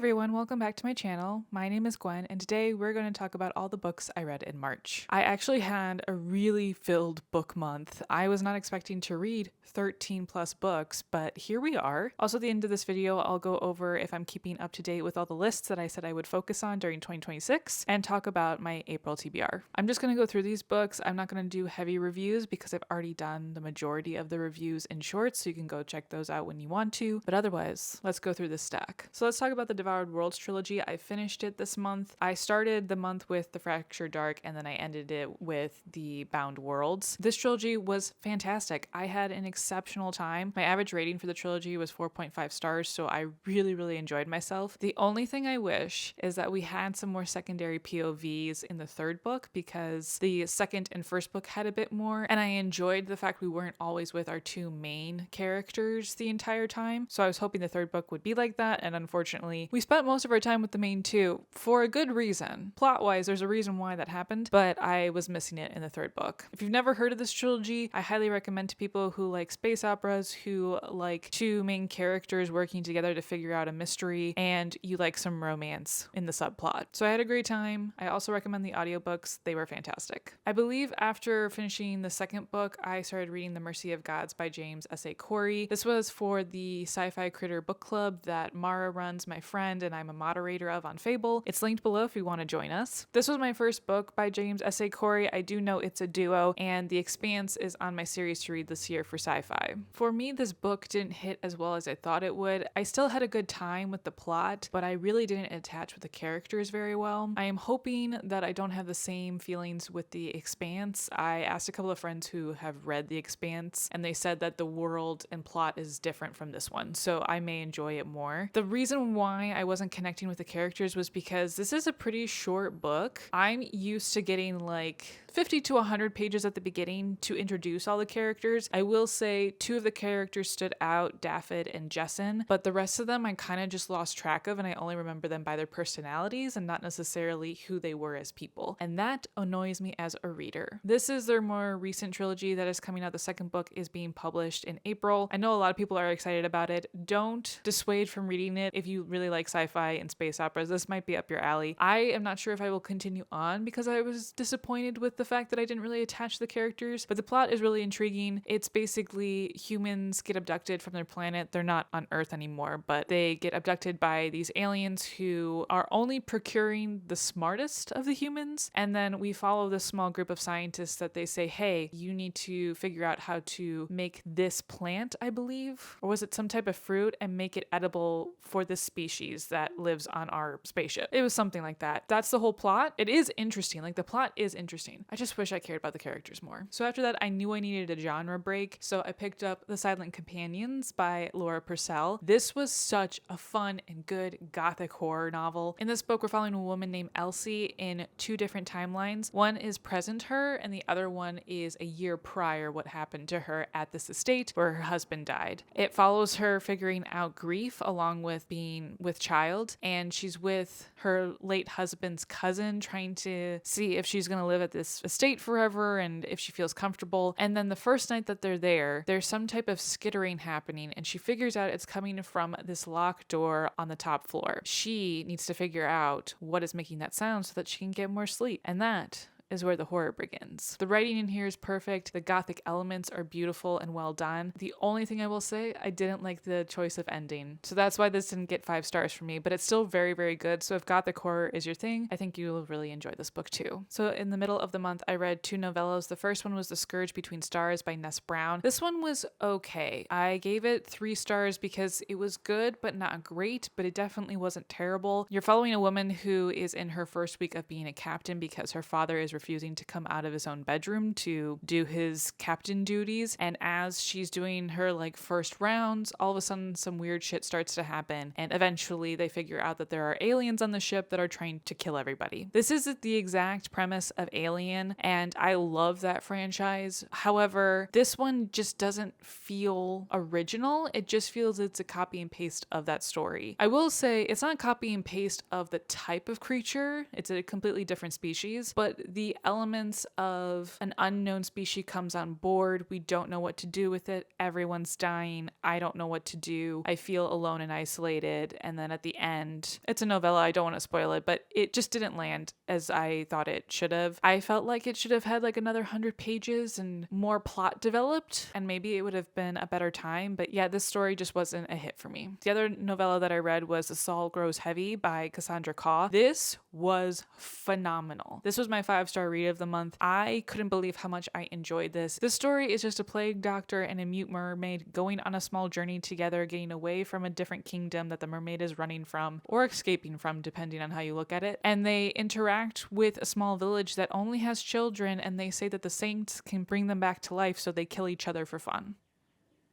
everyone, welcome back to my channel. My name is Gwen, and today we're going to talk about all the books I read in March. I actually had a really filled book month. I was not expecting to read 13 plus books, but here we are. Also, at the end of this video, I'll go over if I'm keeping up to date with all the lists that I said I would focus on during 2026 and talk about my April TBR. I'm just going to go through these books. I'm not going to do heavy reviews because I've already done the majority of the reviews in shorts, so you can go check those out when you want to. But otherwise, let's go through this stack. So let's talk about the Devoured Worlds trilogy. I finished it this month. I started the month with The Fractured Dark and then I ended it with The Bound Worlds. This trilogy was fantastic. I had an exceptional time. My average rating for the trilogy was 4.5 stars, so I really enjoyed myself. The only thing I wish is that we had some more secondary POVs in the third book because the second and first book had a bit more, and I enjoyed the fact we weren't always with our two main characters the entire time. So I was hoping the third book would be like that, and unfortunately, we spent most of our time with the main two for a good reason. Plot-wise, there's a reason why that happened, but I was missing it in the third book. If you've never heard of this trilogy, I highly recommend to people who like space operas, who like two main characters working together to figure out a mystery, and you like some romance in the subplot. So I had a great time. I also recommend the audiobooks. They were fantastic. I believe after finishing the second book, I started reading The Mercy of Gods by James S.A. Corey. This was for the Sci-Fi Critter book club that Mara runs, my friend, and I'm a moderator of on Fable. It's linked below if you want to join us. This was my first book by James S.A. Corey. I do know it's a duo, and The Expanse is on my series to read this year for sci-fi. For me, this book didn't hit as well as I thought it would. I still had a good time with the plot, but I really didn't attach with the characters very well. I am hoping that I don't have the same feelings with The Expanse. I asked a couple of friends who have read The Expanse, and they said that the world and plot is different from this one, so I may enjoy it more. The reason why I wasn't connecting with the characters was because this is a pretty short book. I'm used to getting like 50 to 100 pages at the beginning to introduce all the characters. I will say two of the characters stood out, Daphid and Jesson, but the rest of them I kind of just lost track of, and I only remember them by their personalities and not necessarily who they were as people. And that annoys me as a reader. This is their more recent trilogy that is coming out. The second book is being published in April. I know a lot of people are excited about it. Don't dissuade from reading it if you really like sci-fi and space operas. This might be up your alley. I am not sure if I will continue on because I was disappointed with the fact that I didn't really attach to the characters, but the plot is really intriguing. It's basically humans get abducted from their planet. They're not on Earth anymore, but they get abducted by these aliens who are only procuring the smartest of the humans. And then we follow this small group of scientists that they say, hey, you need to figure out how to make this plant, I believe, or was it some type of fruit, and make it edible for this species that lives on our spaceship. It was something like that. That's the whole plot. It is interesting. Like, the plot is interesting. I just wish I cared about the characters more. So after that, I knew I needed a genre break, so I picked up The Silent Companions by Laura Purcell. This was such a fun and good gothic horror novel. In this book, we're following a woman named Elsie in two different timelines. One is present her, and the other one is a year prior what happened to her at this estate where her husband died. It follows her figuring out grief along with being with child, and she's with her late husband's cousin trying to see if she's going to live at this estate forever and if she feels comfortable. And then the first night that they're there, there's some type of skittering happening, and she figures out it's coming from this locked door on the top floor. She needs to figure out what is making that sound so that she can get more sleep, and that is where the horror begins. The writing in here is perfect. The gothic elements are beautiful and well done. The only thing I will say, I didn't like the choice of ending. So that's why this didn't get 5 stars for me, but it's still very good. So if gothic horror is your thing, I think you will really enjoy this book too. So in the middle of the month, I read 2 novellas. The first one was The Scourge Between Stars by Ness Brown. This one was okay. I gave it 3 stars because it was good, but not great, but it definitely wasn't terrible. You're following a woman who is in her first week of being a captain because her father is refusing to come out of his own bedroom to do his captain duties. And as she's doing her like first rounds, all of a sudden some weird shit starts to happen. And eventually they figure out that there are aliens on the ship that are trying to kill everybody. This is the exact premise of Alien, and I love that franchise. However, this one just doesn't feel original. It just feels it's a copy and paste of that story. I will say it's not a copy and paste of the type of creature. It's a completely different species, but the the elements of an unknown species comes on board. We don't know what to do with it. Everyone's dying. I don't know what to do. I feel alone and isolated. And then at the end, it's a novella. I don't want to spoil it, but it just didn't land as I thought it should have. I felt like it should have had like another 100 pages and more plot developed, and maybe it would have been a better time. But yeah, this story just wasn't a hit for me. The other novella that I read was The Soul Grows Heavy by Cassandra Khaw. This was phenomenal. This was my 5-star read of the month. I couldn't believe how much I enjoyed this. This story is just a plague doctor and a mute mermaid going on a small journey together, getting away from a different kingdom that the mermaid is running from or escaping from, depending on how you look at it. And they interact with a small village that only has children, and they say that the saints can bring them back to life, so they kill each other for fun.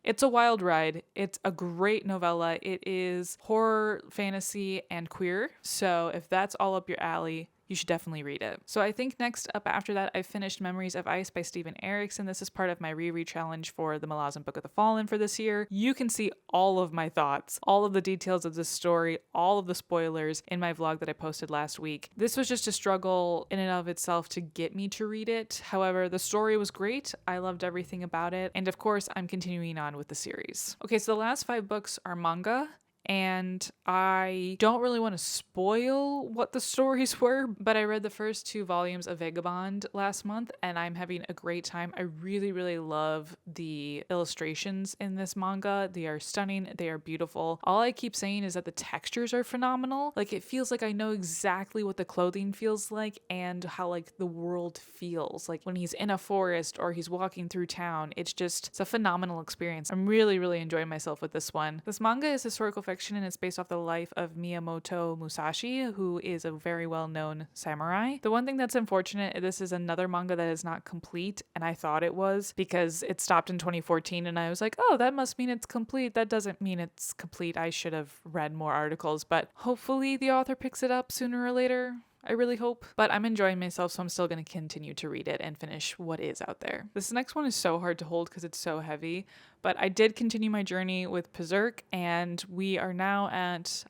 It's a wild ride. It's a great novella. It is horror, fantasy, and queer. So if that's all up your alley, you should definitely read it. So I think next up after that, I finished Memories of Ice by Steven Erikson. This is part of my reread challenge for the Malazan Book of the Fallen for this year. You can see all of my thoughts, all of the details of this story, all of the spoilers in my vlog that I posted last week. This was just a struggle in and of itself to get me to read it. However, the story was great. I loved everything about it. And of course, I'm continuing on with the series. Okay, so the last 5 books are manga. And I don't really want to spoil what the stories were, but I read the first 2 volumes of Vagabond last month, and I'm having a great time. I really, really love the illustrations in this manga. They are stunning. They are beautiful. All I keep saying is that the textures are phenomenal. Like, it feels like I know exactly what the clothing feels like and how, like, the world feels. Like, when he's in a forest or he's walking through town, it's a phenomenal experience. I'm really, really enjoying myself with this one. This manga is historical fiction, and it's based off the life of Miyamoto Musashi, who is a very well-known samurai. The one thing that's unfortunate, this is another manga that is not complete, and I thought it was because it stopped in 2014, and I was like, oh, that must mean it's complete. That doesn't mean it's complete. I should have read more articles, but hopefully the author picks it up sooner or later. I really hope. But I'm enjoying myself, so I'm still going to continue to read it and finish what is out there. This next one is so hard to hold because it's so heavy, but I did continue my journey with Berserk, and we are now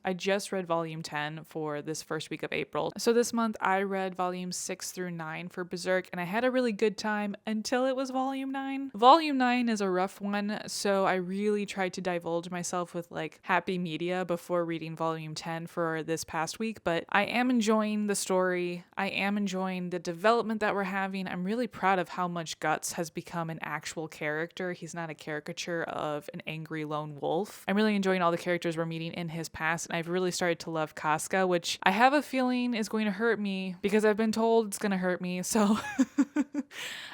I just read volume 10 for this first week of April. So this month I read volumes 6 through 9 for Berserk, and I had a really good time until it was volume 9. Volume 9 is a rough one, so I really tried to divulge myself with like happy media before reading volume 10 for this past week, but I am enjoying the story. I am enjoying the development that we're having. I'm really proud of how much Guts has become an actual character. He's not a caricature of an angry lone wolf. I'm really enjoying all the characters we're meeting in his past, and I've really started to love Casca, which I have a feeling is going to hurt me because I've been told it's going to hurt me. So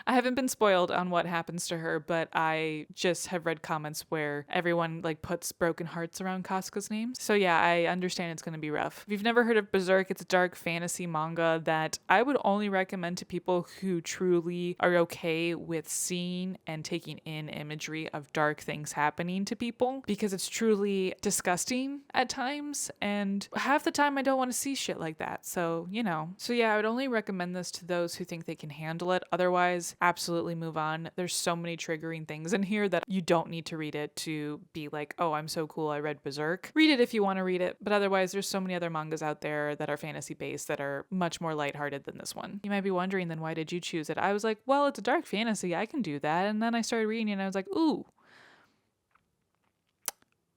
I haven't been spoiled on what happens to her, but I just have read comments where everyone like puts broken hearts around Casca's name. So yeah, I understand it's going to be rough. If you've never heard of Berserk, it's a dark fantasy manga that I would only recommend to people who truly are okay with seeing and taking in imagery of dark things happening to people, because it's truly disgusting at times, and half the time I don't want to see shit like that. So yeah, I would only recommend this to those who think they can handle it. Otherwise, absolutely move on. There's so many triggering things in here that you don't need to read it to be like, oh, I'm so cool, I read Berserk. Read it if you want to read it, but otherwise there's so many other mangas out there that are fantasy based that are much more lighthearted than this one. You might be wondering, then why did you choose it? I was like, well, it's a dark fantasy, I can do that. And then I started reading it and I was like, ooh,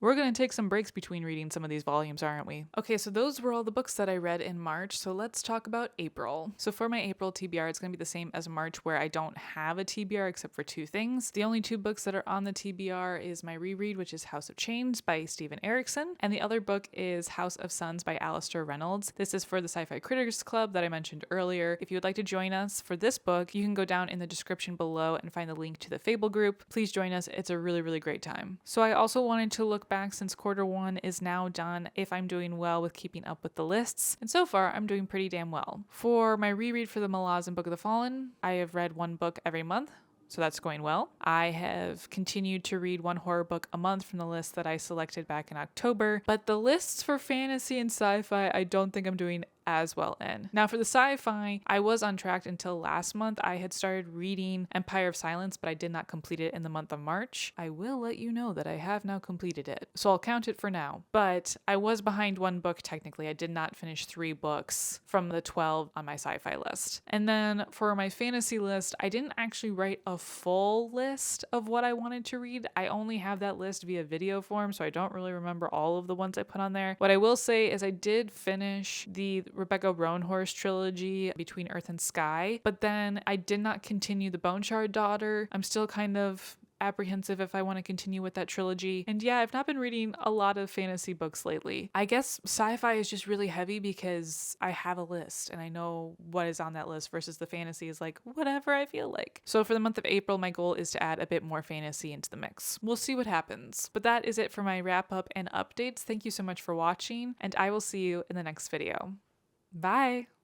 we're going to take some breaks between reading some of these volumes, aren't we? Okay, so those were all the books that I read in March, so let's talk about April. So for my April TBR, it's going to be the same as March, where I don't have a TBR except for 2 things. The only 2 books that are on the TBR is my reread, which is House of Chains by Steven Erikson, and the other book is House of Suns by Alistair Reynolds. This is for the Sci-Fi Critics Club that I mentioned earlier. If you would like to join us for this book, you can go down in the description below and find the link to the Fable group. Please join us. It's a really, really great time. So I also wanted to look back since quarter 1 is now done if I'm doing well with keeping up with the lists, and so far I'm doing pretty damn well. For my reread for the Malazan Book of the Fallen, I have read 1 book every month, so that's going well. I have continued to read 1 horror book a month from the list that I selected back in October, but the lists for fantasy and sci-fi, I don't think I'm doing as well in. Now for the sci-fi, I was on track until last month. I had started reading Empire of Silence, but I did not complete it in the month of March. I will let you know that I have now completed it, so I'll count it for now. But I was behind one book technically. I did not finish 3 books from the 12 on my sci-fi list. And then for my fantasy list, I didn't actually write a full list of what I wanted to read. I only have that list via video form, so I don't really remember all of the ones I put on there. What I will say is I did finish the Rebecca Roanhorse trilogy, Between Earth and Sky, but then I did not continue the Bone Shard Daughter. I'm still kind of apprehensive if I want to continue with that trilogy. And yeah, I've not been reading a lot of fantasy books lately. I guess sci-fi is just really heavy because I have a list and I know what is on that list versus the fantasy is like whatever I feel like. So for the month of April, my goal is to add a bit more fantasy into the mix. We'll see what happens. But that is it for my wrap up and updates. Thank you so much for watching, and I will see you in the next video. Bye!